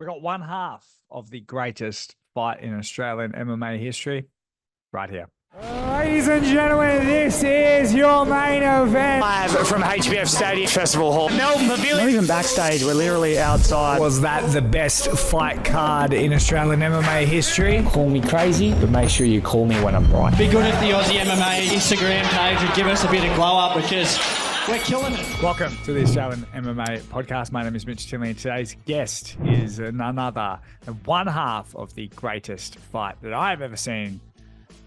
We got one half of the greatest fight in Australian MMA history right here. Ladies and gentlemen, this is your main event. Live from HBF Stadium Festival Hall. Melbourne Pavilion. Not even backstage, we're literally outside. Was that the best fight card in Australian MMA history? Call me crazy, but make sure you call me when I'm right. Be good if the Aussie MMA Instagram page would give us a bit of glow up because we're killing it. Welcome to the Australian MMA podcast. My name is Mitch Tinley and today's guest is none other than one half of the greatest fight that I've ever seen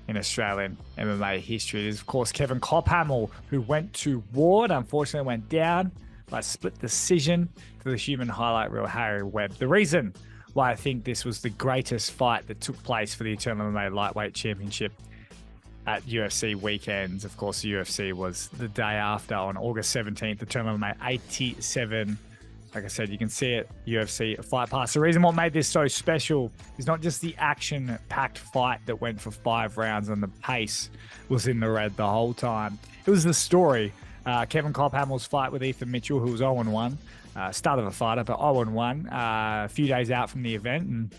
in Australian MMA history. It is, of course, Kevin Kophamel, who went to Ward, unfortunately went down by split decision to the human highlight reel, Harry Webb. The reason why I think this was the greatest fight that took place for the Eternal MMA Lightweight Championship at UFC weekends. Of course, the UFC was the day after on August 17th, Eternal MMA 87. Like I said, you can see it, UFC Fight Pass. The reason what made this so special is not just the action-packed fight that went for 5 rounds and the pace was in the red the whole time. It was the story. Kevin Kophamel's fight with Ethan Mitchell, who was 0-1, start of a fighter, but 0-1, a few days out from the event. And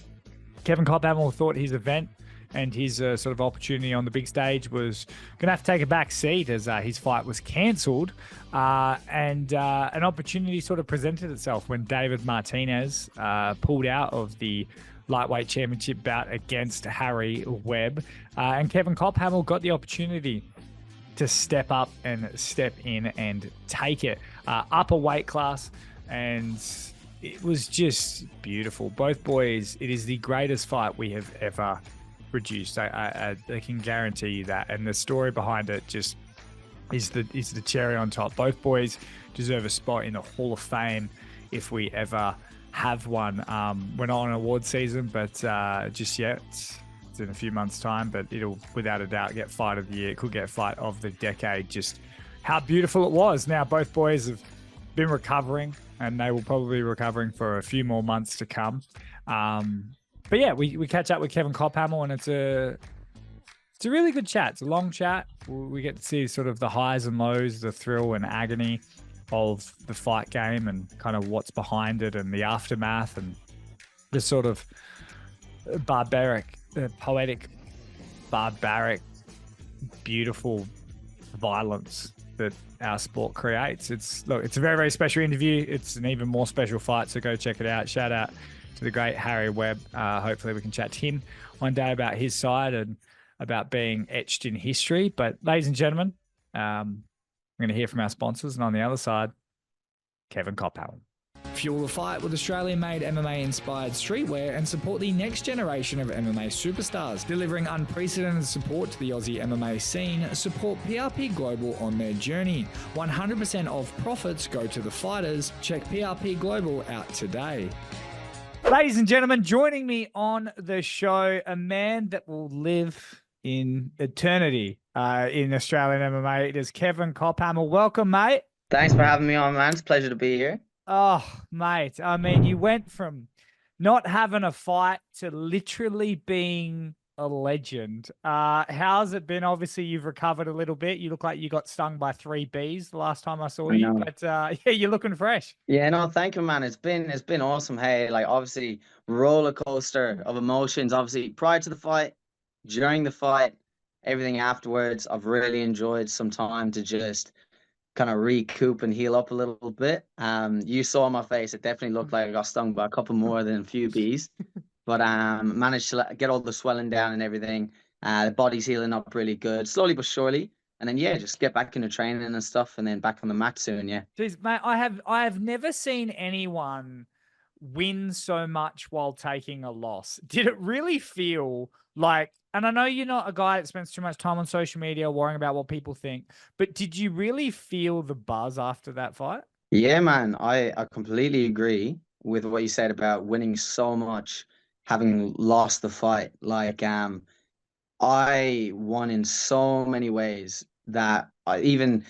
Kevin Kophamel thought his event and his sort of opportunity on the big stage was going to have to take a back seat as his fight was cancelled. And an opportunity sort of presented itself when David Martinez pulled out of the lightweight championship bout against Harry Webb. And Kevin Kophamel got the opportunity to step up and step in and take it up a weight class. And it was just beautiful. Both boys, it is the greatest fight we have ever produced. I can guarantee you that. And the story behind it just is the cherry on top. Both boys deserve a spot in the Hall of Fame if we ever have one. We're not on award season, but just yet. It's in a few months' time, but it'll without a doubt get fight of the year. It could get fight of the decade. Just how beautiful it was. Now both boys have been recovering, and they will probably be recovering for a few more months to come. But yeah, we catch up with Kevin Kophamel, and it's a really good chat. It's a long chat. We get to see sort of the highs and lows, the thrill and agony of the fight game and kind of what's behind it and the aftermath and the sort of poetic, barbaric, beautiful violence that our sport creates. It's a very, very special interview. It's an even more special fight, so go check it out. Shout out to the great Harry Webb. Hopefully we can chat to him one day about his side and about being etched in history. But ladies and gentlemen, I'm going to hear from our sponsors. And on the other side, Kevin Kophamel. Fuel the fight with Australian-made MMA-inspired streetwear and support the next generation of MMA superstars. Delivering unprecedented support to the Aussie MMA scene, support PRP Global on their journey. 100% of profits go to the fighters. Check PRP Global out today. Ladies and gentlemen, joining me on the show, a man that will live in eternity in Australian MMA. It is Kevin Kophamel. Welcome, mate. Thanks for having me on, man. It's a pleasure to be here. Oh, mate. I mean, you went from not having a fight to literally being a legend. How's it been? Obviously, you've recovered a little bit. You look like you got stung by 3 bees the last time I saw you. But yeah, you're looking fresh. Yeah, no, thank you, man. It's been awesome. Hey, like obviously roller coaster of emotions. Obviously, prior to the fight, during the fight, everything afterwards. I've really enjoyed some time to just kind of recoup and heal up a little bit. You saw my face. It definitely looked like I got stung by a couple more than a few bees. But managed to get all the swelling down and everything. The body's healing up really good, slowly but surely. And then, yeah, just get back into training and stuff and then back on the mat soon, yeah. Jeez, mate, I have never seen anyone win so much while taking a loss. Did it really feel like, and I know you're not a guy that spends too much time on social media worrying about what people think, but did you really feel the buzz after that fight? Yeah, man, I completely agree with what you said about winning so much, having lost the fight. Like, I won in so many ways that even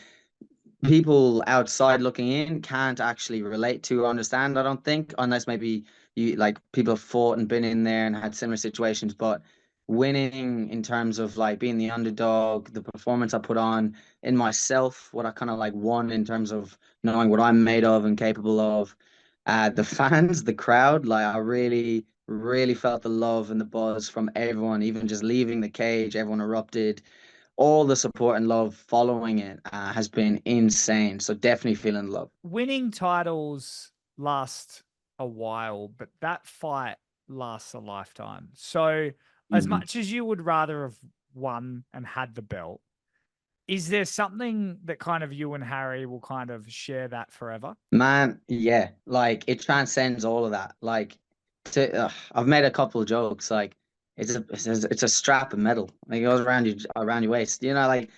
people outside looking in can't actually relate to or understand, I don't think, unless maybe you like people have fought and been in there and had similar situations. But winning in terms of like being the underdog, the performance I put on in myself, what I kind of like won in terms of knowing what I'm made of and capable of, The fans, the crowd, like I really, really felt the love and the buzz from everyone, even just leaving the cage, everyone erupted. All the support and love following it has been insane. So definitely feeling love. Winning titles last a while, but that fight lasts a lifetime. So as Mhm. much as you would rather have won and had the belt, is there something that kind of you and Harry will kind of share that forever? Man, yeah, like it transcends all of that. Like, I've made a couple of jokes. Like, it's a strap of metal. Like it goes around your waist. Like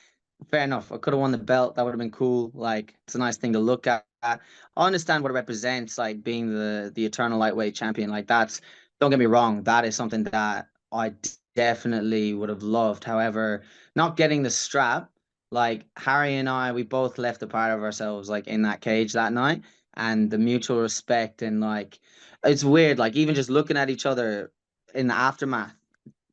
fair enough. I could have won the belt. That would have been cool. Like, it's a nice thing to look at. I understand what it represents, like being the eternal lightweight champion. Like that's, don't get me wrong, that is something that I definitely would have loved. However, not getting the strap, like Harry and I, we both left a part of ourselves like in that cage that night, and the mutual respect and like it's weird, like even just looking at each other in the aftermath,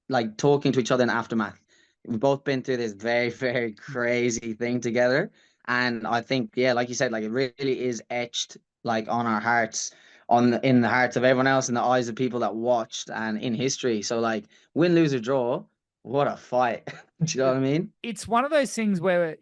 like talking to each other in aftermath. We've both been through this very, very crazy thing together. And I think, yeah, like you said, like it really is etched like on our hearts, in the hearts of everyone else, in the eyes of people that watched and in history. So like win, lose or draw, what a fight. Do you know what I mean? It's one of those things where,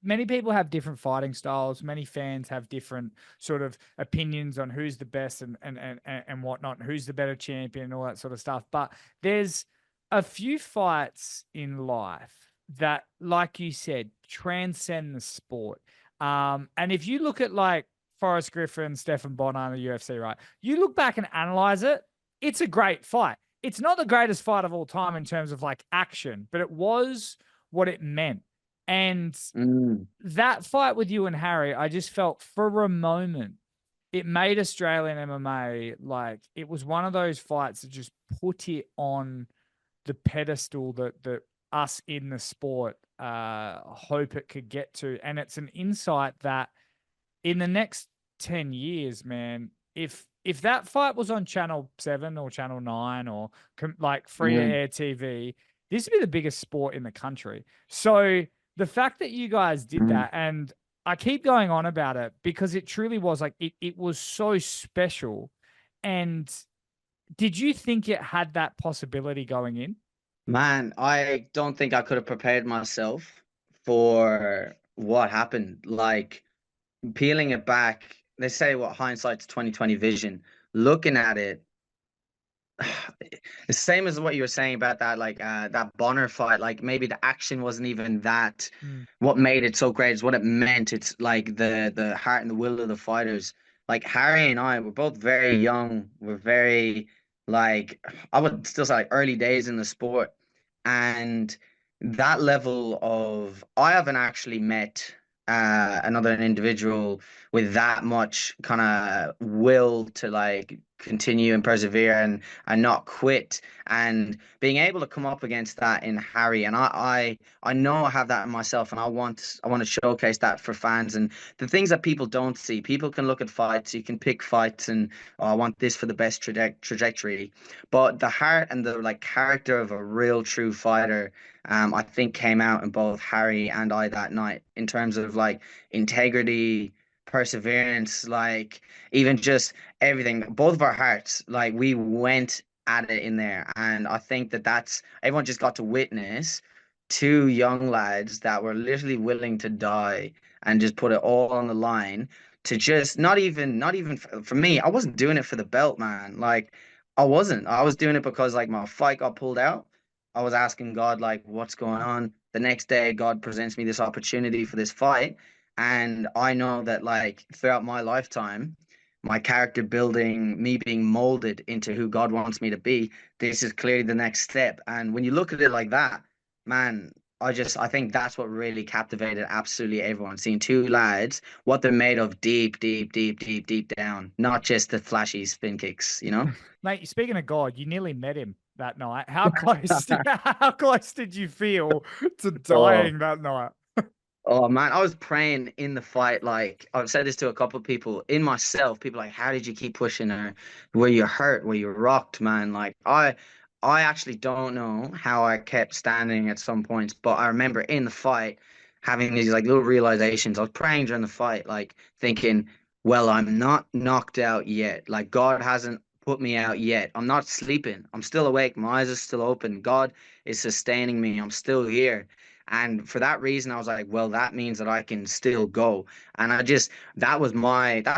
many people have different fighting styles. Many fans have different sort of opinions on who's the best and whatnot, who's the better champion and all that sort of stuff. But there's a few fights in life that, like you said, transcend the sport. And if you look at like Forrest Griffin, Stephen Bonner in the UFC, right? You look back and analyze it, it's a great fight. It's not the greatest fight of all time in terms of like action, but it was what it meant. And Mm. that fight with you and Harry, I just felt for a moment it made Australian MMA like it was one of those fights that just put it on the pedestal that us in the sport hope it could get to. And it's an insight that in the next 10 years, man, if that fight was on Channel 7 or Channel 9 or like free to Mm. air TV, this would be the biggest sport in the country. So the fact that you guys did Mm. that, and I keep going on about it because it truly was like it was so special. And did you think it had that possibility going in? Man, I don't think I could have prepared myself for what happened. Like peeling it back, they say what hindsight's 2020 vision. Looking at it, the same as what you were saying about that, like that Bonner fight. Like maybe the action wasn't even that. Mm. What made it so great is what it meant. It's like the heart and the will of the fighters. Like Harry and I were both very young. We're very like I would still say like early days in the sport, and that level of I haven't actually met another individual with that much kind of will to like continue and persevere and not quit and being able to come up against that in Harry, and I know I have that in myself, and I want to showcase that for fans. And the things that people don't see, people can look at fights, you can pick fights and, oh, I want this for the best trajectory, but the heart and the like character of a real true fighter, I think came out in both Harry and I that night in terms of like integrity, perseverance, like even just everything. Both of our hearts, like we went at it in there, and I think that that's everyone just got to witness two young lads that were literally willing to die and just put it all on the line to just not even for me. I wasn't doing it for the belt, man. Like I wasn't. I was doing it because like my fight got pulled out. I was asking God like, what's going on? The next day, God presents me this opportunity for this fight, and I know that like throughout my lifetime, my character building, me being molded into who God wants me to be, this is clearly the next step. And when you look at it like that, man, I think that's what really captivated absolutely everyone. Seeing two lads, what they're made of deep, deep, deep, deep, deep down, not just the flashy spin kicks, you know? Mate, speaking of God, you nearly met him that night. How close how close did you feel to Oh, dying that night? oh man, I was praying in the fight. Like I've said this to a couple of people, in myself. People like, how did you keep pushing her? Were you hurt? Were you rocked, man? Like I actually don't know how I kept standing at some points, but I remember in the fight having these like little realizations. I was praying during the fight, like thinking, Well, I'm not knocked out yet. Like God hasn't put me out yet. I'm not sleeping. I'm still awake. My eyes are still open. God is sustaining me. I'm still here. And for that reason, I was like, well, that means that I can still go. And that's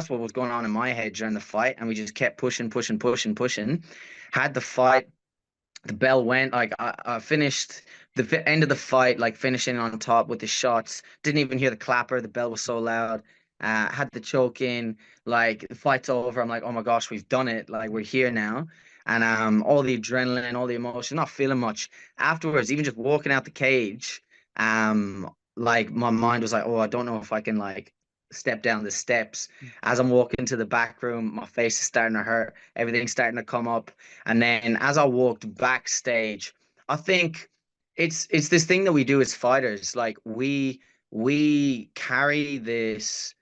what was going on in my head during the fight. And we just kept pushing, pushing, pushing, pushing. Had the fight, the bell went, like I finished end of the fight, like finishing on top with the shots. Didn't even hear the clapper. The bell was so loud. Had the choke in, like the fight's over. I'm like, oh my gosh, we've done it. Like we're here now. And all the adrenaline, all the emotion, not feeling much afterwards. Even just walking out the cage, like my mind was like, oh, I don't know if I can like step down the steps. As I'm walking to the back room, my face is starting to hurt. Everything's starting to come up. And then as I walked backstage, I think it's this thing that we do as fighters. Like we carry this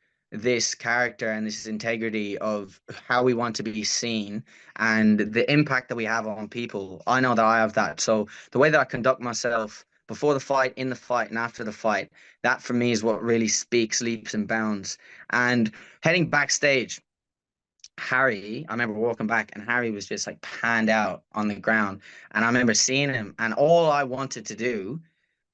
character and this integrity of how we want to be seen and the impact that we have on people. I know that I have that. So the way that I conduct myself before the fight, in the fight, and after the fight, that for me is what really speaks leaps and bounds. And heading backstage, Harry, I remember walking back and Harry was just like panned out on the ground. And I remember seeing him, and all I wanted to do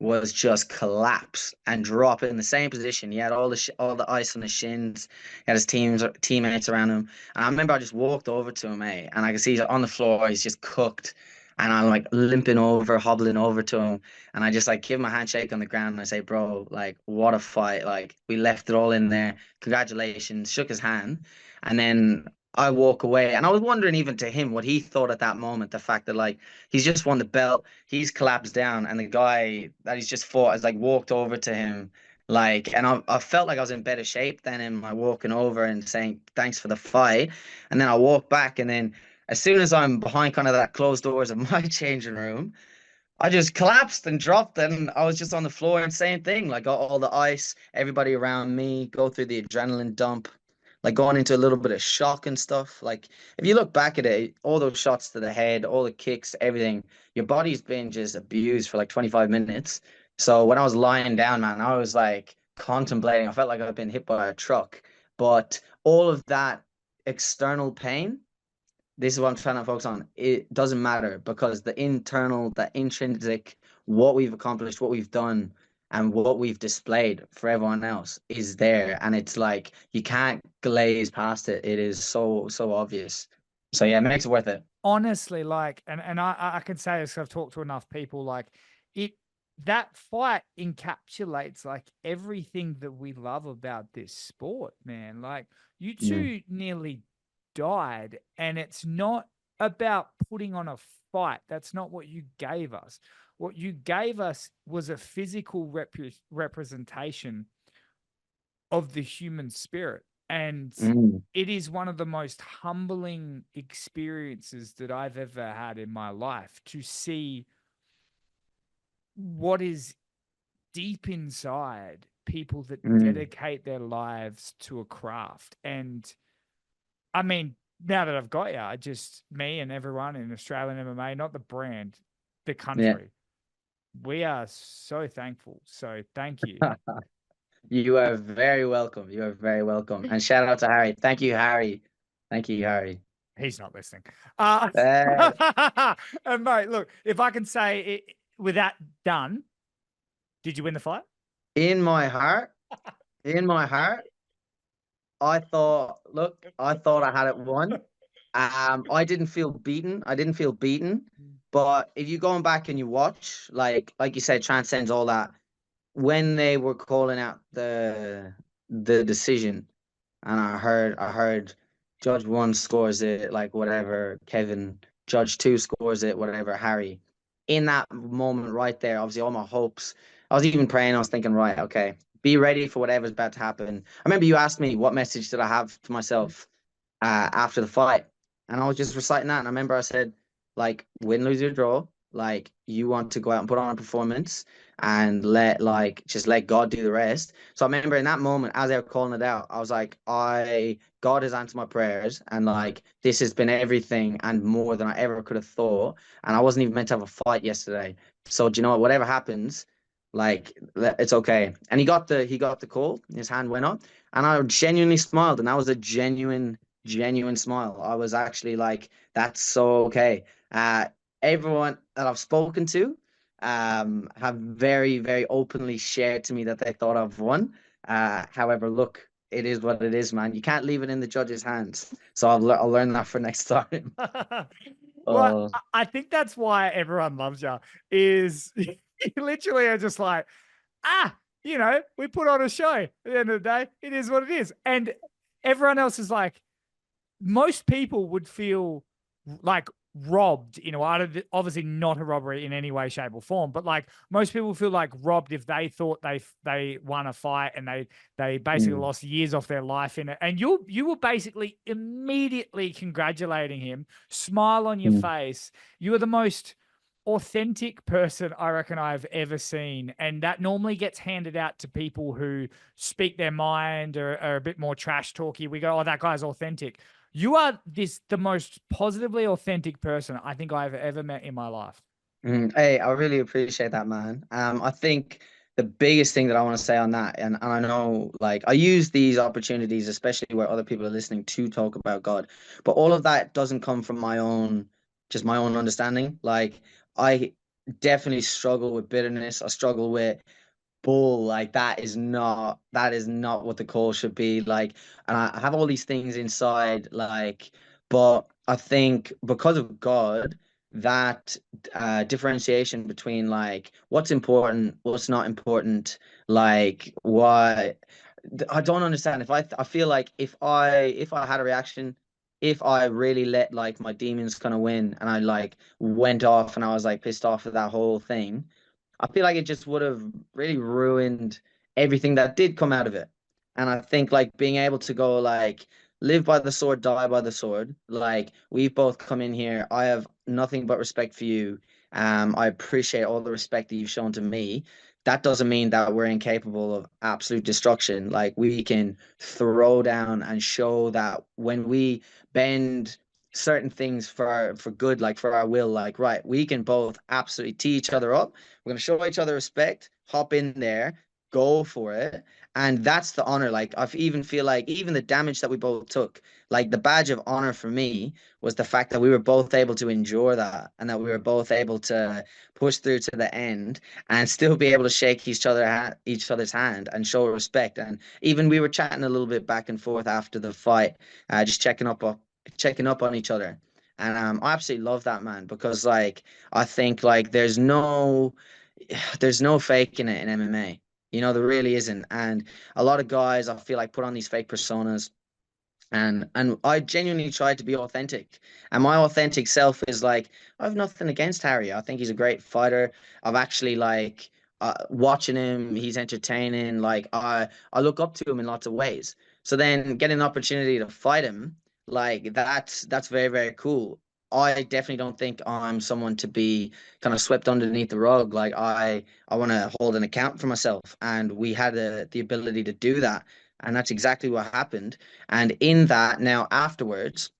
was just collapse and drop in the same position. He had all the ice on his shins. He had his teammates around him. And I remember I just walked over to him, and I could see he's on the floor. He's just cooked. And I'm like limping over, hobbling over to him. And I just like give him a handshake on the ground and I say, bro, like, what a fight. Like, we left it all in there. Congratulations. Shook his hand. And then I walk away. And I was wondering even to him what he thought at that moment, the fact that like he's just won the belt, he's collapsed down, and the guy that he's just fought has like walked over to him. Like, and I felt like I was in better shape than him by walking over and saying thanks for the fight. And then I walk back, and then as soon as I'm behind kind of that closed doors of my changing room, I just collapsed and dropped, and I was just on the floor and same thing. Like got all the ice, everybody around me, go through the adrenaline dump, like going into a little bit of shock and stuff. Like if you look back at it, all those shots to the head, all the kicks, everything, your body's been just abused for like 25 minutes. So when I was lying down, man, I was like contemplating. I felt like I've been hit by a truck. But all of that external pain, this is what I'm trying to focus on. It doesn't matter because the internal, the intrinsic, what we've accomplished, what we've done, and what we've displayed for everyone else is there. And it's like you can't glaze past it. It is so obvious. So yeah, it makes it worth it. Honestly, like, and I can say this 'cause I've talked to enough people, like it, that fight encapsulates like everything that we love about this sport, man. Like you two nearly died, and it's not about putting on a fight. That's not what you gave us. What you gave us was a physical representation of the human spirit. And it is one of the most humbling experiences that I've ever had in my life to see what is deep inside people that dedicate their lives to a craft. And I mean, now that I've got you, me and everyone in Australian MMA, not the brand, the country, we are so thankful. So thank you. You are very welcome. You are very welcome. And shout out to Harry. Thank you, Harry. Thank you, Harry. He's not listening. And mate, look, if I can say it, with that done, did you win the fight? In my heart, I thought I had it won. I didn't feel beaten. But if you're going back and you watch, like you said, transcends all that. When they were calling out the decision, and I heard Judge 1 scores it, like whatever, Kevin, Judge 2 scores it, whatever, Harry. In that moment right there, obviously all my hopes, I was even praying, I was thinking, right, okay, be ready for whatever's about to happen. I remember you asked me what message did I have to myself after the fight, and I was just reciting that, and I remember I said, like, win, lose, or draw, like, you want to go out and put on a performance and just let God do the rest. So I remember in that moment, as they were calling it out, I was like, God has answered my prayers, and like this has been everything and more than I ever could have thought. And I wasn't even meant to have a fight yesterday. So do you know what? Whatever happens, Like it's okay. And he got the call. His hand went up, and I genuinely smiled, and that was a genuine smile. I was actually like, "That's so okay." Everyone that I've spoken to, have very very openly shared to me that they thought I've won. However, look, it is what it is, man. You can't leave it in the judge's hands. So I'll learn that for next time. Well, Oh, I think that's why everyone loves you. Is you literally are just like, we put on a show. At the end of the day, it is what it is, and everyone else is like, most people would feel like robbed, obviously not a robbery in any way, shape, or form, but like most people feel like robbed if they thought they won a fight and they basically mm, lost years off their life in it. And you were basically immediately congratulating him, smile on your mm. face. You are the most authentic person I reckon I've ever seen. And that normally gets handed out to people who speak their mind or are a bit more trash talky. We go, oh, that guy's authentic. You are the most positively authentic person I think I've ever met in my life. Hey, I really appreciate that, man. I think the biggest thing that I want to say on that, and I know like I use these opportunities, especially where other people are listening, to talk about God, but all of that doesn't come from just my own understanding. Like I definitely struggle with bitterness. I struggle with bull. Like that is not what the call should be like. And I have all these things inside, like, but I think because of God, that differentiation between like what's important, what's not important, like why I don't understand. I feel like if I had a reaction, if I really let like my demons kind of win, and I like went off and I was like pissed off at that whole thing, I feel like it just would have really ruined everything that did come out of it. And I think like being able to go like live by the sword, die by the sword. Like we've both come in here. I have nothing but respect for you. I appreciate all the respect that you've shown to me. That doesn't mean that we're incapable of absolute destruction. Like we can throw down and show that when we bend certain things for good, like for our will, like right, we can both absolutely tee each other up. We're gonna show each other respect, hop in there, go for it. And that's the honor. Like I even feel like even the damage that we both took, like the badge of honor for me was the fact that we were both able to endure that, and that we were both able to push through to the end and still be able to shake each other's hand and show respect. And even we were chatting a little bit back and forth after the fight, just checking up on each other. And I absolutely love that, man, because like I think like there's no fake in it in MMA. There really isn't. And a lot of guys I feel like put on these fake personas, and I genuinely tried to be authentic. And my authentic self is like, I have nothing against Harry. I think he's a great fighter. I've actually like watching him, he's entertaining. Like I look up to him in lots of ways. So then getting an opportunity to fight him, like that's very, very cool. I definitely don't think I'm someone to be kind of swept underneath the rug. Like I want to hold an account for myself, and we had the ability to do that, and that's exactly what happened. And in that, now afterwards,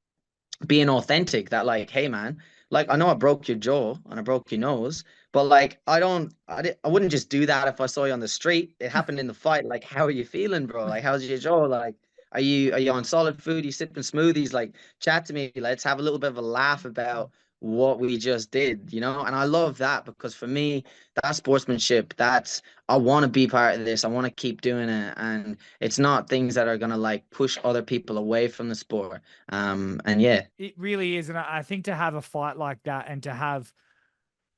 being authentic, that like, hey man, like I know I broke your jaw and I broke your nose, but like I wouldn't just do that if I saw you on the street. It happened in the fight. Like, how are you feeling, bro? Like, how's your jaw? Like, are you on solid food? Are you sipping smoothies? Like, chat to me. Let's have a little bit of a laugh about what we just did. And I love that, because for me, that sportsmanship, that's I want to be part of this. I want to keep doing it, and it's not things that are gonna like push other people away from the sport. And yeah. It really is. And I think to have a fight like that and to have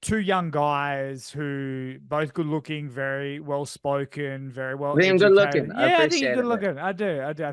two young guys who both good looking, very well spoken, very well Being good looking. educated. I Yeah, I think you're appreciate good it, man. looking. I do. I do.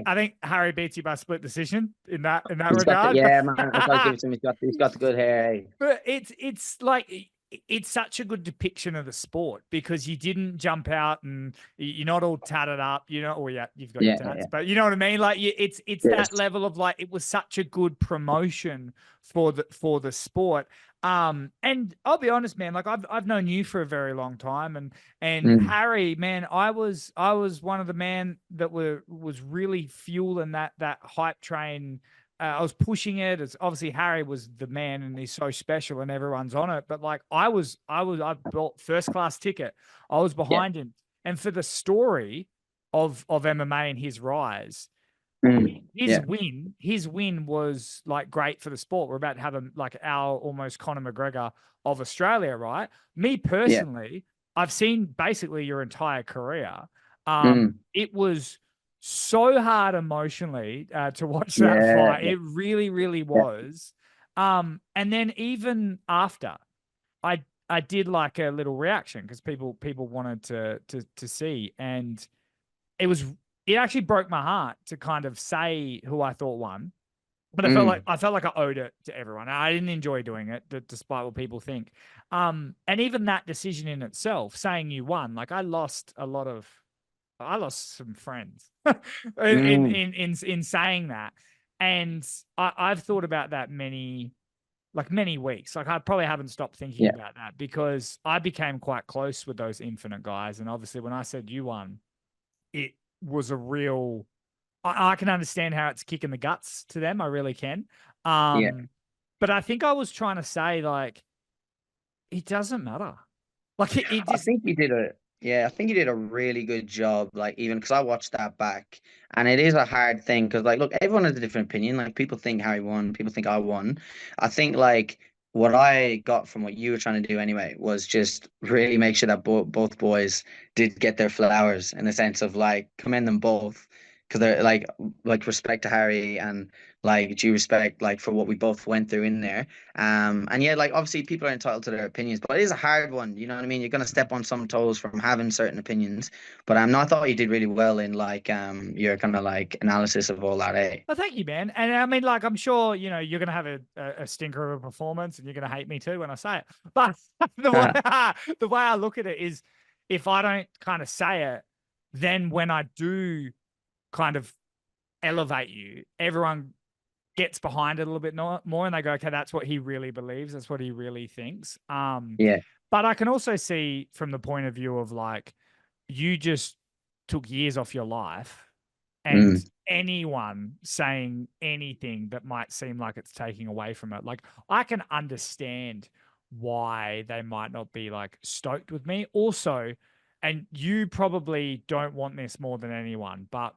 I think Harry beats you by split decision in that He's got the regard. yeah, man. I gotta give it to him. He's got the good hair. Hey. But it's like it's such a good depiction of the sport, because you didn't jump out and you're not all tatted up, or yeah, you've got your Yeah, tats, yeah, but you know what I mean? Like it's yes. that level of like, it was such a good promotion for the sport. And I'll be honest, man, like I've known you for a very long time, and Mm, Harry, man, I was one of the man that was really fueling that hype train I was pushing it. It's obviously Harry was the man and he's so special and everyone's on it. But like I bought first class ticket. I was behind him. And for the story of MMA and his rise, his win was like great for the sport. We're about to have like our almost Conor McGregor of Australia, right? Me personally, I've seen basically your entire career. It was so hard emotionally to watch that fight. It really, really was. And then even after, I did like a little reaction because people wanted to see, and it actually broke my heart to kind of say who I thought won. But I felt like I owed it to everyone. I didn't enjoy doing it, despite what people think. And even that decision in itself, saying you won, like I lost some friends in saying that. And I've thought about that many weeks. Like I probably haven't stopped thinking about that because I became quite close with those Infinite guys. And obviously when I said you won, it was a real, I can understand how it's kicking the guts to them. I really can. But I think I was trying to say, like, it doesn't matter. Like it just, I think you did a really good job. Like, even because I watched that back, and it is a hard thing because, like, look, everyone has a different opinion. Like, people think Harry won, people think I won. I think, like, what I got from what you were trying to do anyway was just really make sure that both boys did get their flowers in the sense of like commend them both because they're like respect to Harry and like due respect like for what we both went through in there. And yeah, like obviously people are entitled to their opinions, but it is a hard one. You know what I mean? You're gonna step on some toes from having certain opinions. But no, I thought you did really well in like your kind of like analysis of all that, eh? oh, thank you, man. And I mean, like, I'm sure, you're going to have a stinker of a performance and you're going to hate me too when I say it. But the way I look at it is if I don't kind of say it, then when I do kind of elevate you, everyone gets behind it a little bit more and they go, okay, that's what he really believes. That's what he really thinks. Yeah. But I can also see from the point of view of like, you just took years off your life and anyone saying anything that might seem like it's taking away from it. Like I can understand why they might not be like stoked with me. Also, and you probably don't want this more than anyone, but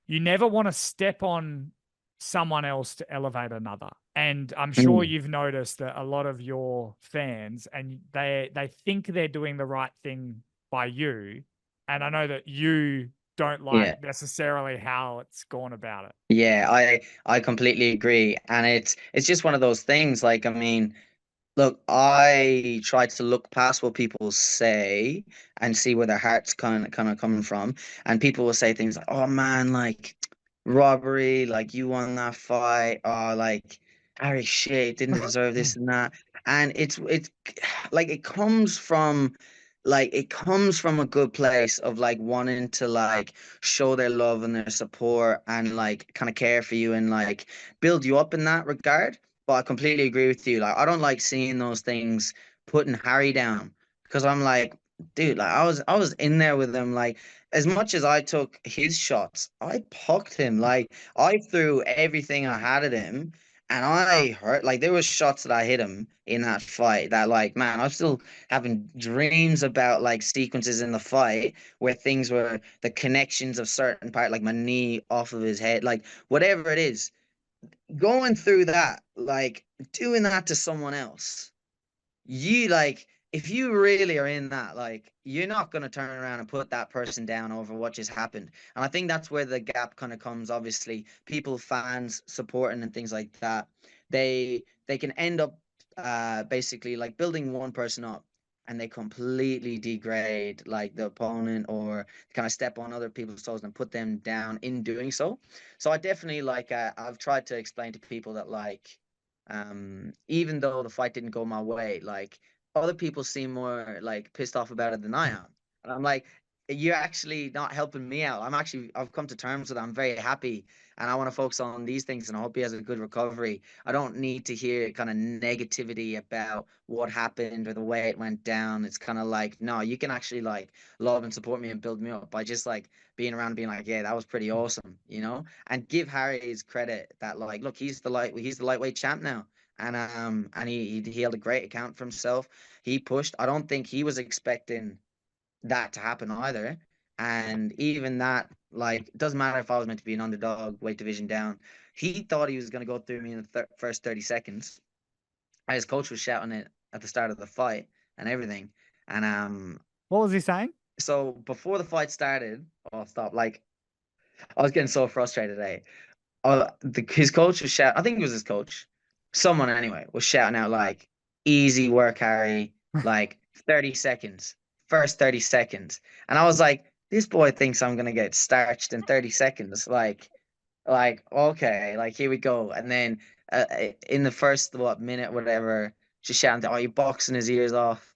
you never want to step on someone else to elevate another. And I'm sure you've noticed that a lot of your fans and they think they're doing the right thing by you. And I know that you don't like necessarily how it's gone about it. Yeah, I completely agree. And it's just one of those things. Like, I mean, look, I try to look past what people say and see where their heart's kind of coming from. And people will say things like, "Oh man, like robbery, like you won that fight, oh like Harry shit didn't deserve this and that." And it's like it comes from a good place of like wanting to like show their love and their support and like kind of care for you and like build you up in that regard. But I completely agree with you. Like, I don't like seeing those things putting Harry down because I'm like, dude, like I was in there with him. Like, as much as I took his shots, I pucked him. Like, I threw everything I had at him, and I hurt. Like, there was shots that I hit him in that fight that, like, man, I'm still having dreams about like sequences in the fight where things were the connections of certain part, like my knee off of his head, like whatever it is going through that, like doing that to someone else, you like if you really are in that, like you're not going to turn around and put that person down over what just happened. And I think that's where the gap kind of comes. Obviously, people, fans supporting and things like that, they can end up basically like building one person up and they completely degrade like the opponent or kind of step on other people's toes and put them down in doing so. So I definitely like I've tried to explain to people that like even though the fight didn't go my way, like other people seem more like pissed off about it than I am. And I'm like, you're actually not helping me out. I've come to terms with it. I'm very happy, and I want to focus on these things, and I hope he has a good recovery. I don't need to hear kind of negativity about what happened or the way it went down. It's kind of like, no, you can actually like love and support me and build me up by just like being around, being like, yeah, that was pretty awesome, and give Harry his credit that like, look, he's the lightweight champ now. And he held a great account for himself. He pushed. I don't think he was expecting that to happen either. And even that, like, it doesn't matter if I was meant to be an underdog, weight division down. He thought he was going to go through me in the first 30 seconds. And his coach was shouting it at the start of the fight and everything. And What was he saying? so before the fight started, oh, stop. Like, I was getting so frustrated today. His coach was shouting, I think it was his coach, someone anyway, was shouting out, like, easy work, Harry, like 30 seconds, first 30 seconds. And I was like, this boy thinks I'm going to get starched in 30 seconds. Okay, like, here we go. And then in the first, minute, whatever, just shouting, oh, you're boxing his ears off.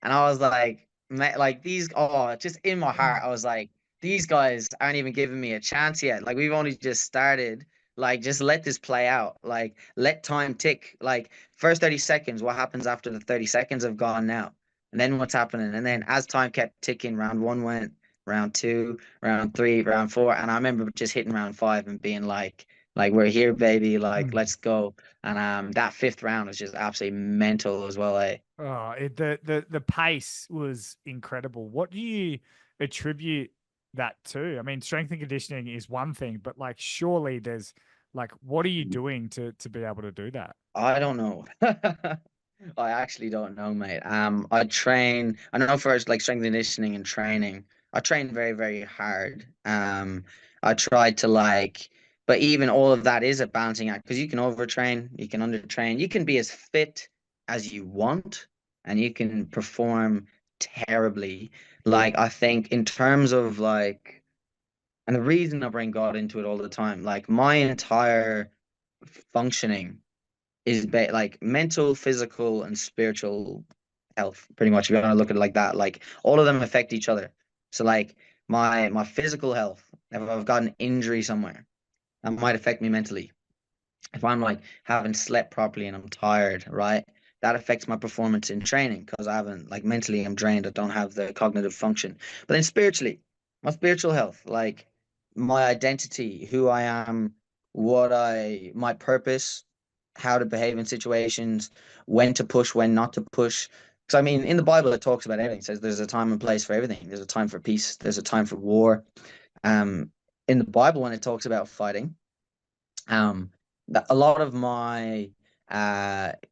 And I was like, like just in my heart, I was like, these guys aren't even giving me a chance yet. Like, we've only just started. Like, just let this play out. Like, let time tick. Like, first 30 seconds, what happens after the 30 seconds have gone now? And then what's happening? And then as time kept ticking, round one went, round two, round three, round four. And I remember just hitting round five and being like, we're here, baby. Like, let's go. And that fifth round was just absolutely mental as well, eh? Oh, the pace was incredible. What do you attribute that to? I mean, strength and conditioning is one thing, but like surely there's like, what are you doing to be able to do that? I don't know. I actually don't know, mate. I know for like strength and conditioning and training, I train very, very hard. I tried to like, but even all of that is a balancing act because you can overtrain, you can undertrain, you can be as fit as you want, and you can perform terribly. Like, I think in terms of like, and the reason I bring God into it all the time, like my entire functioning is like mental, physical, and spiritual health. Pretty much, if you want to look at it like that, like all of them affect each other. So, like my physical health, if I've got an injury somewhere, that might affect me mentally. If I'm like haven't slept properly and I'm tired, right? That affects my performance in training because I haven't like mentally I'm drained. I don't have the cognitive function. But then spiritually, my spiritual health, like my identity, who I am, my purpose, how to behave in situations, when to push, when not to push. Because I mean, in the Bible, it talks about everything. It says there's a time and place for everything. There's a time for peace. There's a time for war. Um, in the Bible, when it talks about fighting, um, a lot of my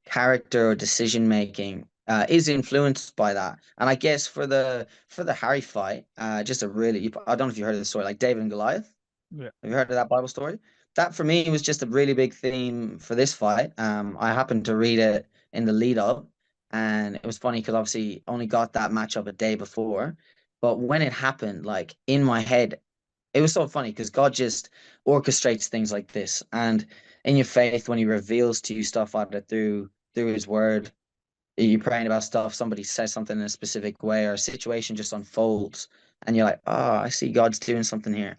character or decision making is influenced by that. And I guess for the Harry fight, just a really I don't know if you heard of the story, like David and Goliath. Yeah. Have you heard of that Bible story? That for me was just a really big theme for this fight. I happened to read it in the lead up, and it was funny because obviously only got that matchup a day before. But when it happened, like in my head, it was so funny because God just orchestrates things like this. And in your faith, when He reveals to you stuff either through His Word, you're praying about stuff, somebody says something in a specific way, or a situation just unfolds, and you're like, oh, I see God's doing something here.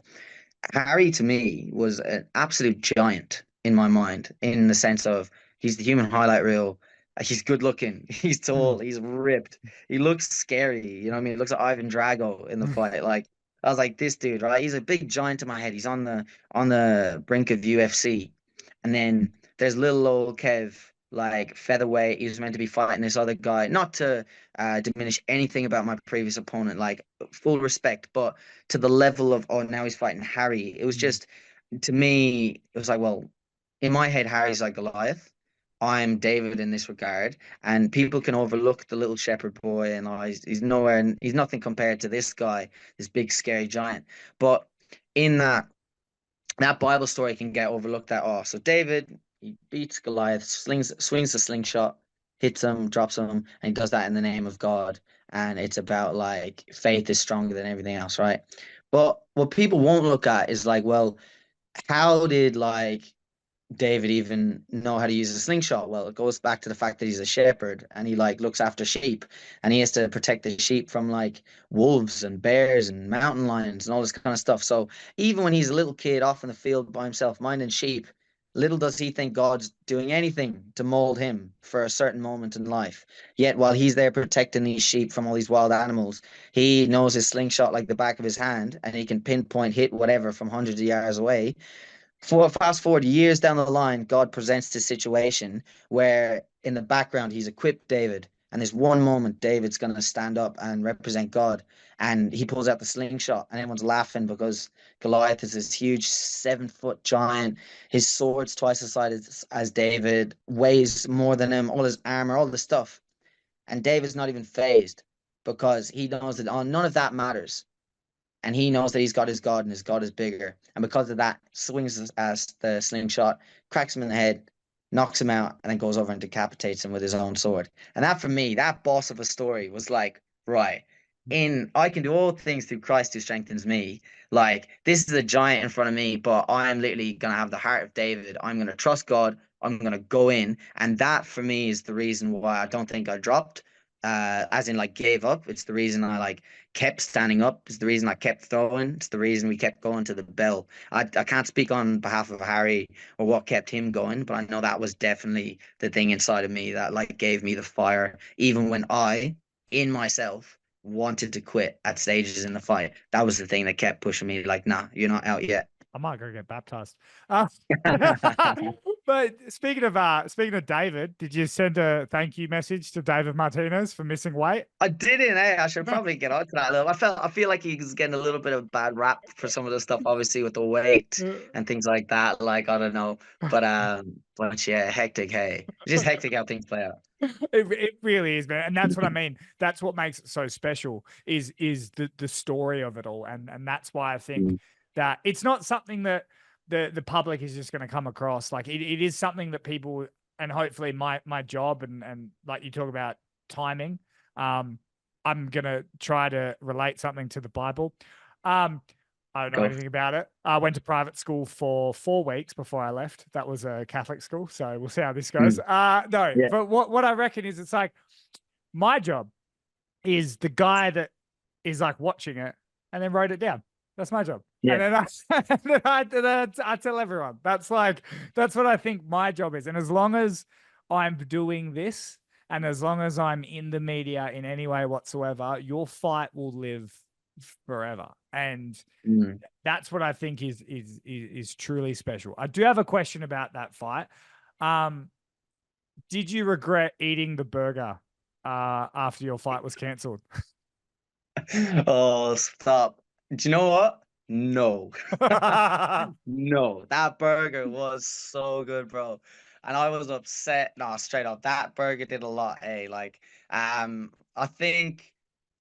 Harry to me was an absolute giant in my mind, in the sense of he's the human highlight reel. He's good looking, he's tall, he's ripped, he looks scary. You know what I mean? He looks like Ivan Drago in the fight. Like I was like, this dude, right? He's a big giant in my head. He's on the brink of UFC, and then there's little old Kev, like featherweight. He was meant to be fighting this other guy. Not to diminish anything about my previous opponent, like full respect, but to the level of now he's fighting Harry. It was just to me, it was like, well, in my head, Harry's like Goliath. I'm David in this regard, and people can overlook the little shepherd boy, and he's nowhere, he's nothing compared to this guy, this big scary giant. But in that Bible story can get overlooked. That so David, he beats Goliath, swings the slingshot, hits him, drops him, and he does that in the name of God. And it's about like faith is stronger than everything else, right? But what people won't look at is like, well, how did like David even know how to use a slingshot? Well, it goes back to the fact that he's a shepherd and he like looks after sheep, and he has to protect the sheep from like wolves and bears and mountain lions and all this kind of stuff. So even when he's a little kid off in the field by himself minding sheep, little does he think God's doing anything to mold him for a certain moment in life. Yet while he's there protecting these sheep from all these wild animals, he knows his slingshot like the back of his hand, and he can pinpoint hit whatever from hundreds of yards away. Fast forward years down the line, God presents this situation where in the background he's equipped David. And there's one moment David's going to stand up and represent God. And he pulls out the slingshot, and everyone's laughing because Goliath is this huge 7-foot giant. His sword's twice the size as David, weighs more than him, all his armor, all the stuff. And David's not even phased because he knows that none of that matters, and he knows that he's got his God and his God is bigger. And because of that, swings as the slingshot, cracks him in the head, knocks him out, and then goes over and decapitates him with his own sword. And that, for me, that boss of a story was like, right, I can do all things through Christ who strengthens me. Like, this is a giant in front of me, but I'm literally going to have the heart of David. I'm going to trust God. I'm going to go in. And that, for me, is the reason why I don't think I dropped. As in like gave up. It's the reason I like kept standing up. It's the reason I kept throwing. It's the reason we kept going to the bell. I can't speak on behalf of Harry or what kept him going, but I know that was definitely the thing inside of me that like gave me the fire, even when I, in myself, wanted to quit at stages in the fight. That was the thing that kept pushing me. Like, nah, you're not out yet. I might go get baptized. But speaking of David, did you send a thank you message to David Martinez for missing weight? I didn't. I should probably get onto that a little. I feel like he's getting a little bit of bad rap for some of the stuff, obviously with the weight and things like that. Like, I don't know, but yeah, hectic. Hey, it's just hectic how things play out. It really is, man, and that's what I mean. That's what makes it so special is the story of it all, and that's why I think that it's not something that the public is just going to come across. Like it is something that people, and hopefully my job and like you talk about timing, I'm gonna try to relate something to the Bible. I don't know anything about it. I went to private school for 4 weeks before I left. That was a Catholic school, so we'll see how this goes. No, Yeah. but what I reckon is it's like my job is the guy that is like watching it and then wrote it down. That's my job. Yeah. And then I tell everyone. That's what I think my job is. And as long as I'm doing this, and as long as I'm in the media in any way whatsoever, your fight will live forever. And that's what I think is truly special. I do have a question about that fight. Did you regret eating the burger after your fight was cancelled? Oh, stop. Do you know what? No. No. That burger was so good, bro. And I was upset. No, straight up. That burger did a lot, hey. Like, I think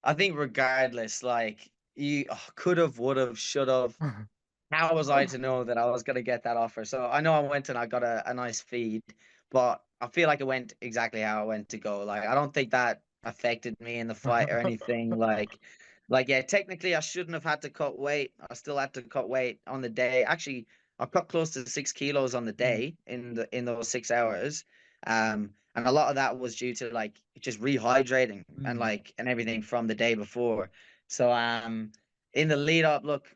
regardless, like you could have, would have, should have. How was I to know that I was gonna get that offer? So I know I went and I got a nice feed, but I feel like it went exactly how I went to go. Like, I don't think that affected me in the fight or anything. Like yeah, technically I shouldn't have had to cut weight. I still had to cut weight on the day. Actually, I cut close to 6 kilos on the day in those 6 hours. And a lot of that was due to like just rehydrating and everything from the day before. So in the lead up, look,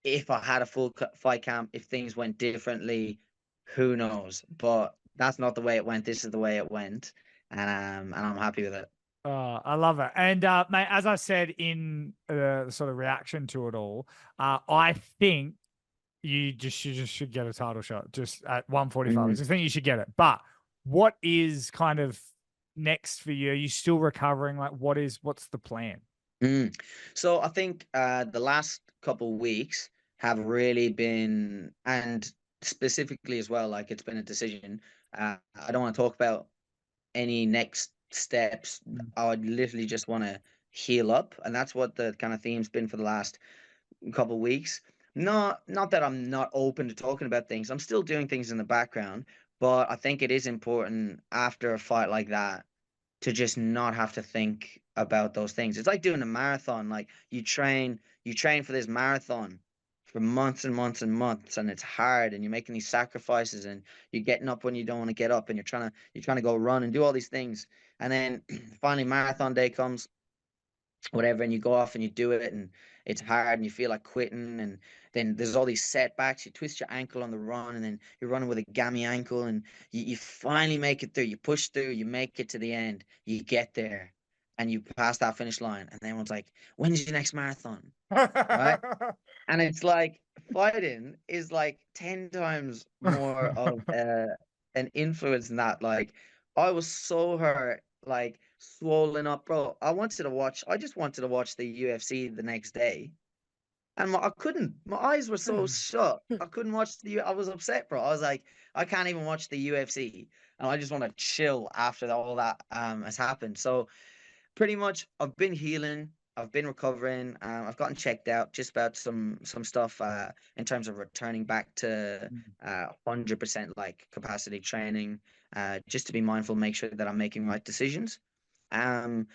if I had a full fight camp, if things went differently, who knows? But that's not the way it went. This is the way it went, and I'm happy with it. I love it. And mate, as I said in the sort of reaction to it all, I think you just should get a title shot just at 145. I just think you should get it. But what is kind of next for you? Are you still recovering? Like, what's the plan? So I think the last couple weeks have really been, and specifically as well, like it's been a decision. I don't want to talk about any next steps. I would literally just want to heal up, and that's what the kind of theme's been for the last couple weeks. Not that I'm not open to talking about things. I'm still doing things in the background, but I think it is important after a fight like that to just not have to think about those things. It's like doing a marathon. Like you train for this marathon for months and months and months, and it's hard, and you're making these sacrifices, and you're getting up when you don't want to get up, and you're trying to go run and do all these things, and then finally marathon day comes, whatever, and you go off and you do it, and it's hard, and you feel like quitting, and then there's all these setbacks. You twist your ankle on the run, and then you're running with a gammy ankle, and you finally make it through. You push through, you make it to the end, you get there, and you pass that finish line, and everyone's like, when's your next marathon? Right? And it's like fighting is like 10 times more of an influence than that. Like, I was so hurt, like swollen up, bro. I just wanted to watch the UFC the next day. And I couldn't. My eyes were so shut. I couldn't watch I was upset, bro. I was like, I can't even watch the UFC. And I just want to chill after all that has happened. So pretty much I've been healing, I've been recovering. I've gotten checked out just about some stuff in terms of returning back to 100% like capacity training, just to be mindful, make sure that I'm making right decisions. um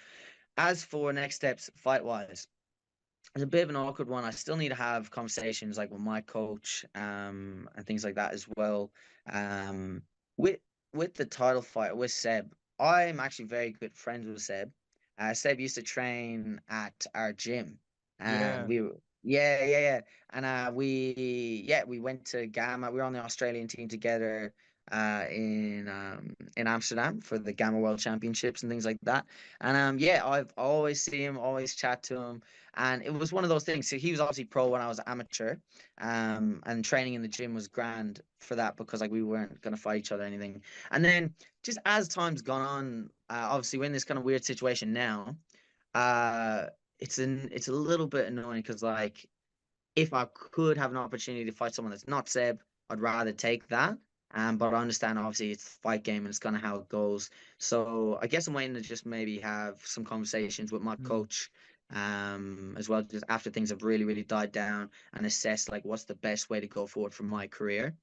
as for next steps fight wise, it's a bit of an awkward one. I still need to have conversations like with my coach, and things like that as well. Um, with the title fight with Seb, I'm actually very good friends with Seb. Seb used to train at our gym, and Yeah. yeah, and we went to Gamma. We were on the Australian team together, in Amsterdam for the Gamma World Championships and things like that. And yeah, I've always seen him, always chat to him, and it was one of those things. So he was obviously pro when I was amateur, and training in the gym was grand for that because like we weren't gonna fight each other or anything. And then just as time's gone on, obviously we're in this kind of weird situation now. Uh, it's a little bit annoying because like if I could have an opportunity to fight someone that's not Seb, I'd rather take that. But I understand obviously it's a fight game and it's kind of how it goes. So I guess I'm waiting to just maybe have some conversations with my Mm. coach, as well, just after things have really, really died down, and assess like what's the best way to go forward for my career.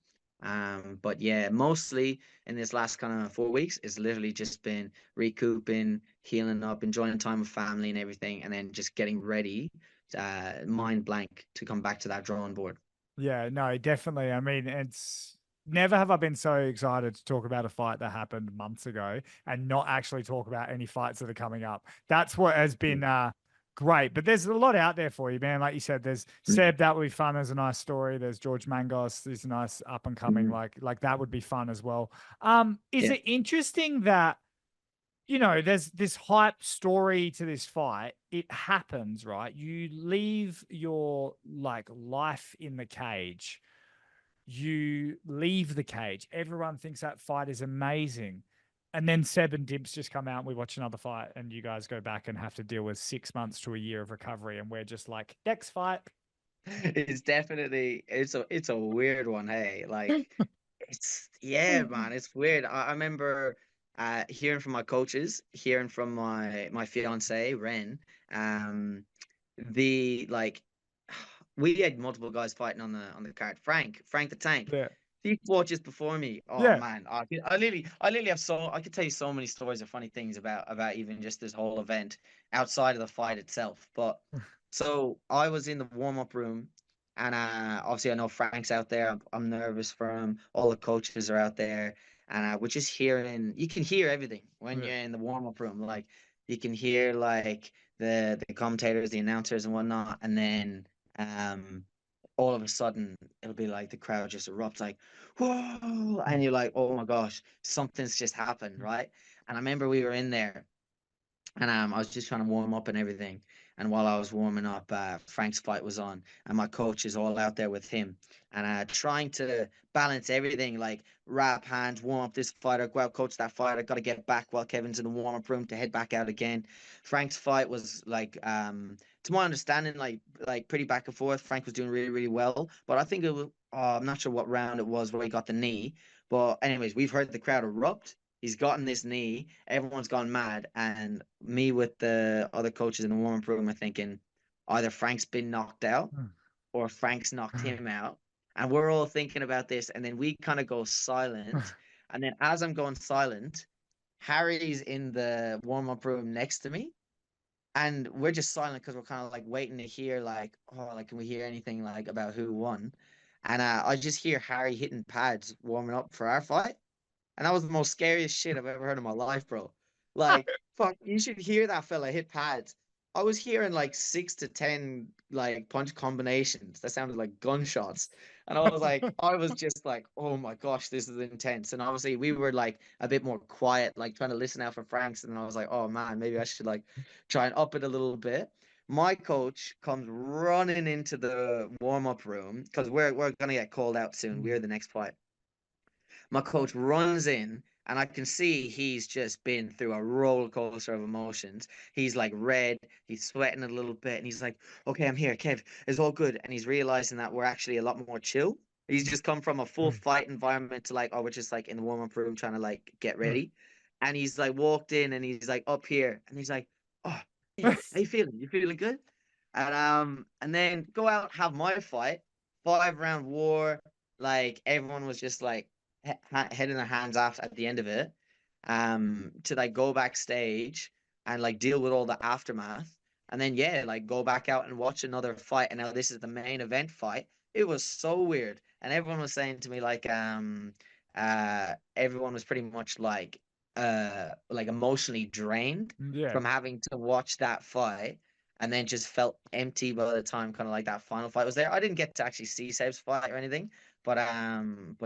But yeah, mostly in this last kind of 4 weeks, it's literally just been recouping, healing up, enjoying time with family and everything, and then just getting ready, mind blank, to come back to that drawing board. Yeah, no, definitely. I mean, it's never have I been so excited to talk about a fight that happened months ago and not actually talk about any fights that are coming up. That's what has been great. But there's a lot out there for you, man. Like you said, there's Seb, that would be fun as a nice story. There's George Mangos, he's a nice up and coming, Mhm. like that would be fun as well. Is Yeah. it interesting that there's this hype story to this fight. It happens, right? You leave your like life in the cage. You leave the cage. Everyone thinks that fight is amazing. And then Seb and Dibs just come out and we watch another fight and you guys go back and have to deal with 6 months to a year of recovery. And we're just like, next fight. It's definitely it's a weird one, hey. Like it's yeah, man, it's weird. I remember hearing from my coaches, hearing from my fiance, Ren, um the like we had multiple guys fighting on the card. Frank the Tank. Yeah. He fought just before me. Oh Yeah. man, I literally have I could tell you so many stories of funny things about even just this whole event outside of the fight itself. But so I was in the warm up room, and obviously I know Frank's out there. I'm nervous for him. All the coaches are out there, and we're just hearing. You can hear everything when Yeah. you're in the warm up room. Like you can hear like the commentators, the announcers, and whatnot, and then all of a sudden it'll be like the crowd just erupts like whoa, and you're like, oh my gosh, something's just happened, right? And I remember we were in there, and I was just trying to warm up and everything. And while I was warming up, Frank's fight was on, and my coach is all out there with him, and trying to balance everything, like wrap hands, warm up this fighter, go out, coach that fighter, got to get back while Kevin's in the warm up room to head back out again. Frank's fight was like, to my understanding, like pretty back and forth. Frank was doing really, really well, but I think it was, I'm not sure what round it was where he got the knee. But anyways, we've heard the crowd erupt. He's gotten this knee. Everyone's gone mad, and me with the other coaches in the warm-up room are thinking either Frank's been knocked out or Frank's knocked him out. And we're all thinking about this, and then we kind of go silent. And then as I'm going silent, Harry's in the warm-up room next to me, And we're just silent because we're kind of like waiting to hear like, oh, like, can we hear anything like about who won? And I just hear Harry hitting pads warming up for our fight. And that was the most scariest shit I've ever heard in my life, bro. Like, fuck, you should hear that fella hit pads. I was hearing like 6 to 10 like punch combinations that sounded like gunshots. And I was just like, oh my gosh, this is intense. And obviously we were like a bit more quiet, like trying to listen out for Franks. And I was like, oh man, maybe I should like try and up it a little bit. My coach comes running into the warm-up room because we're gonna get called out soon. We're the next fight. My coach runs in, and I can see he's just been through a roller coaster of emotions. He's like red, he's sweating a little bit, and he's like, okay, I'm here, Kev, it's all good. And he's realizing that we're actually a lot more chill. He's just come from a full fight environment to like, oh, we're just like in the warm-up room trying to like get ready. And he's like walked in and he's like up here and he's like, oh, hey, how you feeling? You feeling good? And then go out, have my fight, 5 round war. Like everyone was just like head in their hands off at the end of it, to like go backstage and like deal with all the aftermath, and then yeah, like go back out and watch another fight. And now this is the main event fight. It was so weird, and everyone was saying to me everyone was pretty much like emotionally drained Yeah. from having to watch that fight. And then just felt empty by the time kind of like that final fight was there. I didn't get to actually see Seb's fight or anything, but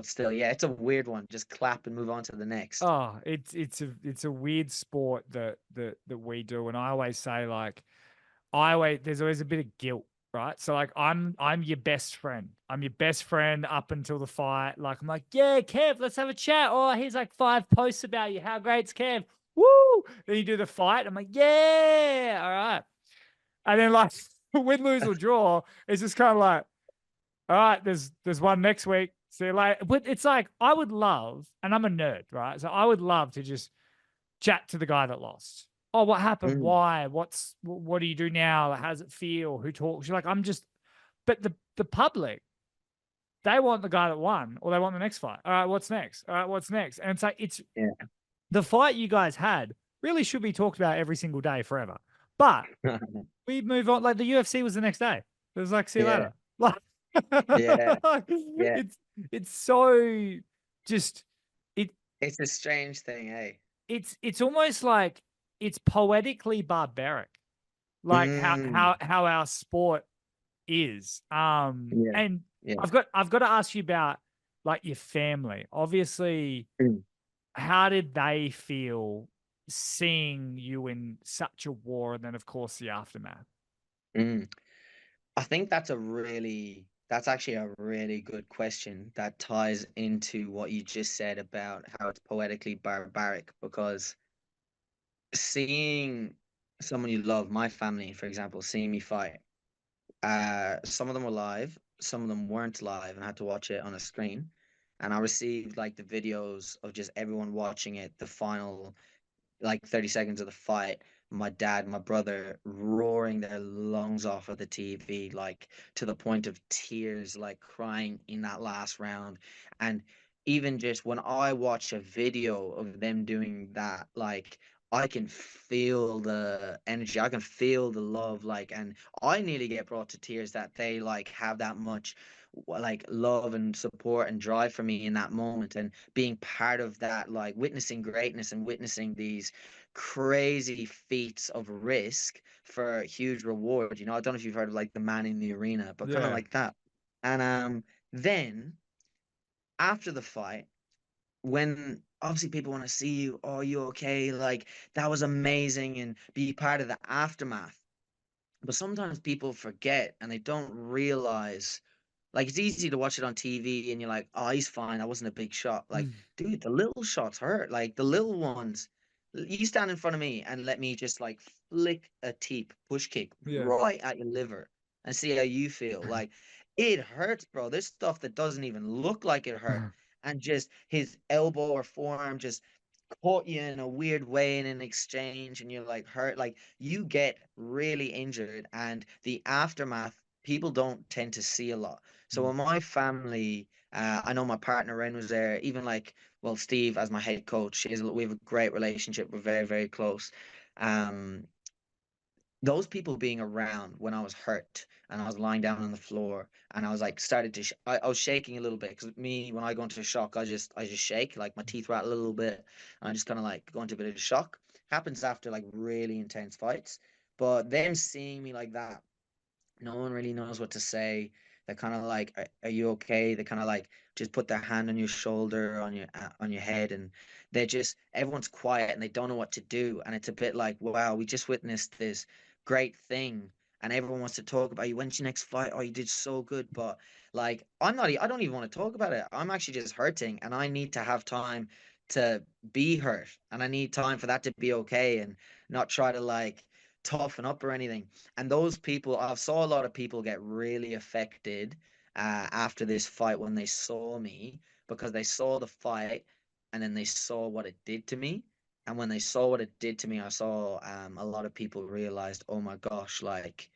still, yeah, it's a weird one. Just clap and move on to the next. Oh, it's a weird sport that we do, and I always say like, there's always a bit of guilt, right? So like I'm your best friend. I'm your best friend up until the fight. Like I'm like, yeah, Kev, let's have a chat. Oh, here's like 5 posts about you. How great's Kev? Woo! Then you do the fight. I'm like, yeah, all right. And then like win, lose, or draw, it's just kind of like, all right, there's one next week. See you later. But it's like I would love, and I'm a nerd, right? So I would love to just chat to the guy that lost. Oh, what happened? Mm, Why? What do you do now? How does it feel? Who talks? You're like, I'm just, but the public, they want the guy that won, or they want the next fight. All right, what's next? All right, what's next? And it's like yeah. the fight you guys had really should be talked about every single day forever. But we move on. Like the UFC was the next day. It was like, see you Yeah. later. Like, Yeah. Yeah. it's so just It's a strange thing, eh? it's almost like it's poetically barbaric, like Mm, how our sport is. yeah. And Yeah. I've got to ask you about like your family. Obviously, Mm, how did they feel seeing you in such a war, and then of course the aftermath? mm. I think that's actually a really good question that ties into what you just said about how it's poetically barbaric, because seeing someone you love, my family, for example, seeing me fight, some of them were live, some of them weren't live and had to watch it on a screen. And I received like the videos of just everyone watching it, the final like 30 seconds of the fight, my dad, my brother roaring their lungs off of the TV, like to the point of tears, like crying in that last round. And even just when I watch a video of them doing that, like I can feel the energy, I can feel the love, like, and I nearly get brought to tears that they like have that much like love and support and drive for me in that moment. And being part of that, like witnessing greatness and witnessing these crazy feats of risk for a huge reward. I don't know if you've heard of like the man in the arena, but kind of Yeah. like that. And then after the fight, when obviously people want to see you, oh, you okay? Like that was amazing, and be part of the aftermath. But sometimes people forget and they don't realize, like it's easy to watch it on TV and you're like, oh, he's fine. That wasn't a big shot. Like, Mm. dude, the little shots hurt. Like the little ones. You stand in front of me and let me just like flick a teep push kick Yeah. right at your liver and see how you feel. Like it hurts, bro. There's stuff that doesn't even look like it hurt. And just his elbow or forearm just caught you in a weird way in an exchange and you're like hurt, like you get really injured, and the aftermath people don't tend to see a lot. So in my family, I know my partner Ren was there, even like, well, Steve as my head coach we have a great relationship, we're very very close. um those people being around when I was hurt and I was lying down on the floor and I was like started to I was shaking a little bit because me when I go into a shock I just shake, like my teeth rattle a little bit and I just kind of like go into a bit of shock. Happens after like really intense fights, but them seeing me like that, no one really knows what to say. They're kind of like, are you okay? They kind of like just put their hand on your shoulder, on your head, and they're just everyone's quiet and they don't know what to do. And it's a bit like, wow, we just witnessed this great thing, and everyone wants to talk about you. When's your next fight? Oh, you did so good, but like, I'm not. I don't even want to talk about it. I'm actually just hurting, and I need to have time to be hurt, and I need time for that to be okay, and not try to like toughen up or anything. And those people, I've saw a lot of people get really affected after this fight when they saw me, because they saw the fight and then they saw what it did to me. And when they saw what it did to me, I saw a lot of people realized, oh my gosh, like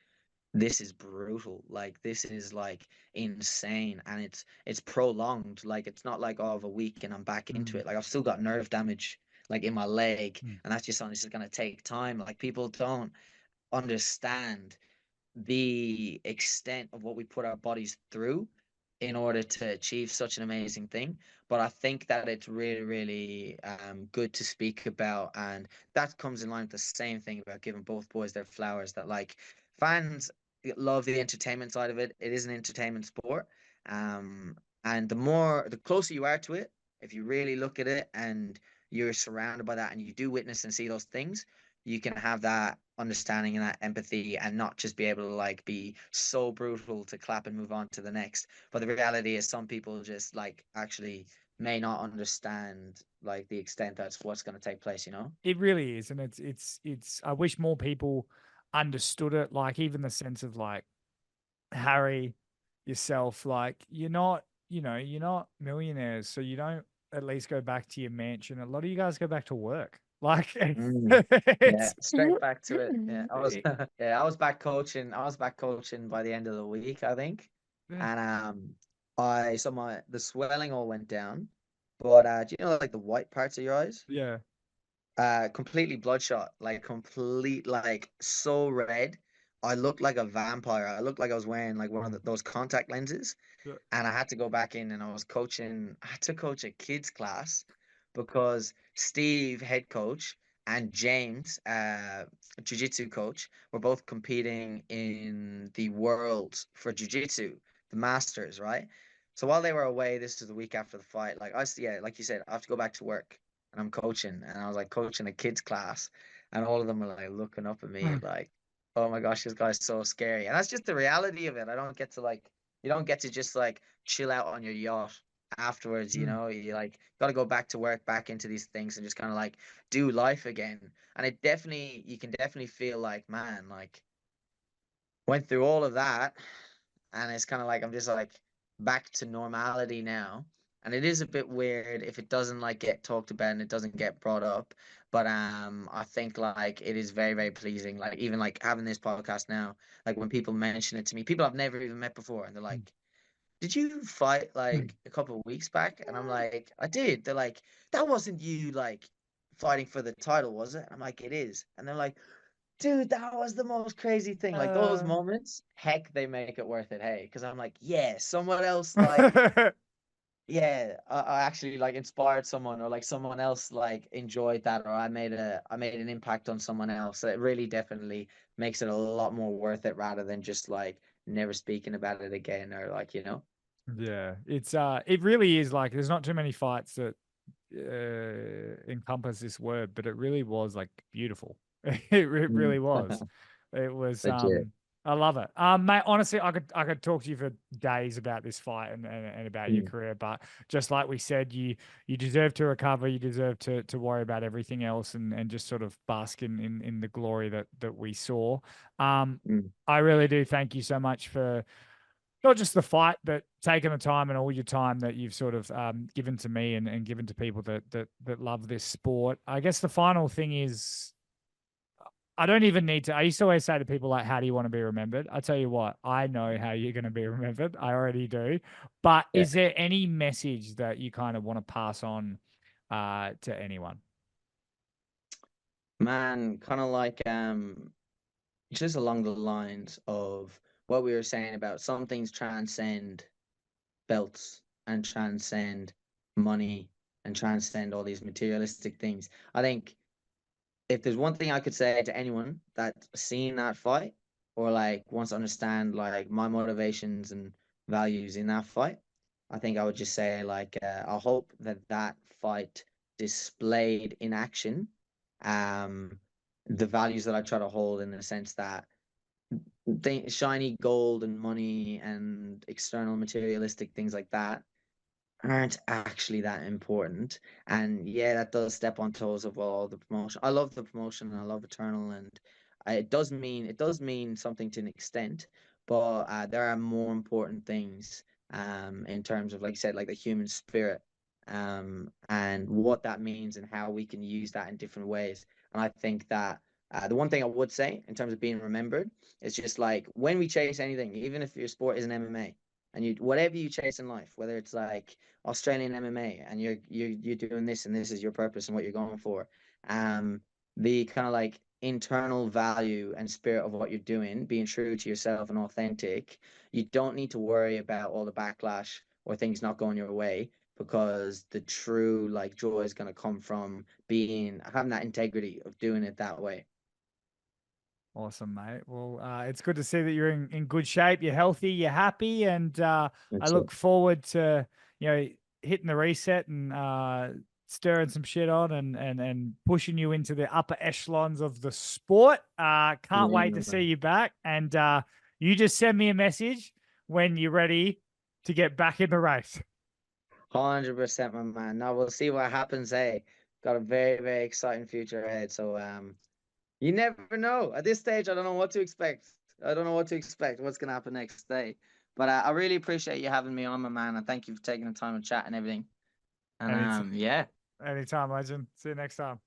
this is brutal. Like this is like insane, and it's prolonged. Like it's not like, oh, of a week and I'm back into Mm. it. Like I've still got nerve damage like in my leg, and that's just something that's just gonna take time. Like people don't understand the extent of what we put our bodies through in order to achieve such an amazing thing. But I think that it's really, really good to speak about, and that comes in line with the same thing about giving both boys their flowers. That like fans love the entertainment side of it. It is an entertainment sport, and the closer you are to it, if you really look at it and you're surrounded by that, and you do witness and see those things, you can have that understanding and that empathy and not just be able to like be so brutal to clap and move on to the next. But the reality is some people just like actually may not understand like the extent that's what's going to take place, you know? It really is, and it's. I wish more people understood it. Like even the sense of like Harry, yourself, like you're not millionaires, so you don't at least go back to your mansion. A lot of you guys go back to work. Like Mm. Yeah, it's straight back to it. Yeah, I was yeah, I was back coaching. I was back coaching by the end of the week, I think. And I so my the swelling all went down. But do you know like the white parts of your eyes? yeah. Completely bloodshot, like complete, like so red. I looked like a vampire. I looked like I was wearing like one of those contact lenses, Yeah. and I had to go back in and I had to coach a kids class because Steve, head coach, and James, jiu-jitsu coach, were both competing in the worlds for jiu-jitsu, the masters, right? So while they were away, this is the week after the fight. Yeah, like you said, I have to go back to work and I'm coaching, and I was like coaching a kids class, and all of them were like looking up at me like, oh my gosh, this guy's so scary. And that's just the reality of it. I don't get to like, you don't get to just like chill out on your yacht afterwards, you know. You like got to go back to work, back into these things, and just kind of like do life again. And you can definitely feel like, man, like went through all of that, and it's kind of like I'm just like back to normality now. And it is a bit weird if it doesn't like get talked about and it doesn't get brought up. But I think like it is very, very pleasing. Like even like having this podcast now, like when people mention it to me, people I've never even met before, and they're like, did you fight like a couple of weeks back? And I'm like, I did. They're like, that wasn't you like fighting for the title, was it? I'm like, it is. And they're like, dude, that was the most crazy thing. Like those moments, heck, they make it worth it. Hey, because I'm like, yeah, someone else like, yeah, I actually like inspired someone, or like someone else like enjoyed that, or I made an impact on someone else. So it really definitely makes it a lot more worth it rather than just like never speaking about it again, or like, you know. Yeah, it's it really is like there's not too many fights that encompass this word, but it really was like beautiful. It Mm. really was. It was Legit. I love it. Mate, honestly, I could talk to you for days about this fight and about your Mm. career, but just like we said, you deserve to recover, you deserve to worry about everything else and just sort of bask in the glory that we saw. Mm. I really do thank you so much for not just the fight, but taking the time and all your time that you've sort of given to me and given to people that love this sport. I guess the final thing is I don't even need to. I used to always say to people like, "How do you want to be remembered?" I tell you what, I know how you're going to be remembered. I already do. But Yeah. is there any message that you kind of want to pass on to anyone? Man, kind of like just along the lines of what we were saying about some things transcend belts and transcend money and transcend all these materialistic things. I think if there's one thing I could say to anyone that's seen that fight or like wants to understand like my motivations and values in that fight, I think I would just say like I hope that that fight displayed in action um the values that I try to hold, in the sense that shiny gold and money and external materialistic things like that aren't actually that important. And yeah, that does step on toes of all the promotion. I love the promotion and I love Eternal, and it does mean something to an extent, but there are more important things in terms of, like I said, like the human spirit and what that means and how we can use that in different ways. And I think that the one thing I would say in terms of being remembered is just like when we chase anything, even if your sport is an MMA, and you whatever you chase in life, whether it's like Australian MMA and you're doing this and this is your purpose and what you're going for, um, the kind of like internal value and spirit of what you're doing, being true to yourself and authentic, you don't need to worry about all the backlash or things not going your way, because the true like joy is going to come from being having that integrity of doing it that way. Awesome, mate. Well, it's good to see that you're in good shape. You're healthy. You're happy, and I That's it. look forward to hitting the reset and stirring some shit on and pushing you into the upper echelons of the sport. Can't wait to see you back. And you just send me a message when you're ready to get back in the race. 100%, my man. Now we'll see what happens. Hey, got a very, very exciting future ahead. So you never know. At this stage, I don't know what to expect. I don't know what to expect, what's gonna happen next day. But I really appreciate you having me on, my man, and thank you for taking the time to chat and everything. And yeah. Anytime, legend. See you next time.